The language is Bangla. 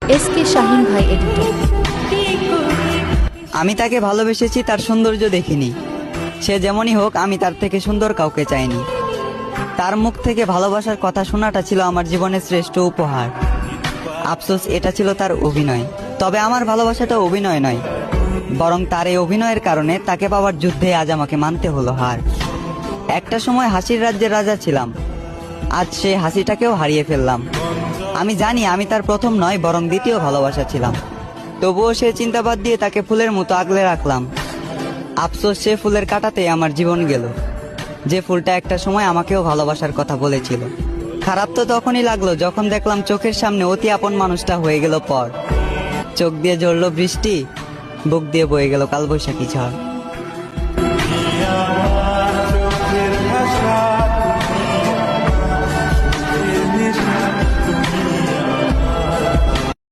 এসকে শাহিন ভাই এডিটর। আমি তাকে ভালোবেসেছি তার সৌন্দর্য দেখিনি। সে যেমনই হোক, আমি তার থেকে সুন্দর কাউকে চাইনি। তার মুখ থেকে ভালোবাসার কথা শোনাটা ছিল আমার জীবনের শ্রেষ্ঠ উপহার। আফসোস, এটা ছিল তার অভিনয়। তবে আমার ভালোবাসাটা অভিনয় নয়, বরং তার এই অভিনয়ের কারণে তাকে পাওয়ার যুদ্ধে আজ আমাকে মানতে হলো হার। একটা সময় হাসির রাজ্যের রাজা ছিলাম, আজ সে হাসিটাকেও হারিয়ে ফেললাম। আমি জানি আমি তার প্রথম নয়, বরং দ্বিতীয় ভালোবাসা ছিলাম। তবুও সে চিন্তাবাদ দিয়ে তাকে ফুলের মতো আগলে রাখলাম। আফসোস, সে ফুলের কাঁটাতেই আমার জীবন গেল, যে ফুলটা একটা সময় আমাকেও ভালোবাসার কথা বলেছিল। খারাপ তো তখনই লাগলো যখন দেখলাম চোখের সামনে অতি আপন মানুষটা হয়ে গেল পর। চোখ দিয়ে ঝরলো বৃষ্টি, বুক দিয়ে বয়ে গেল কালবৈশাখী ঝড়।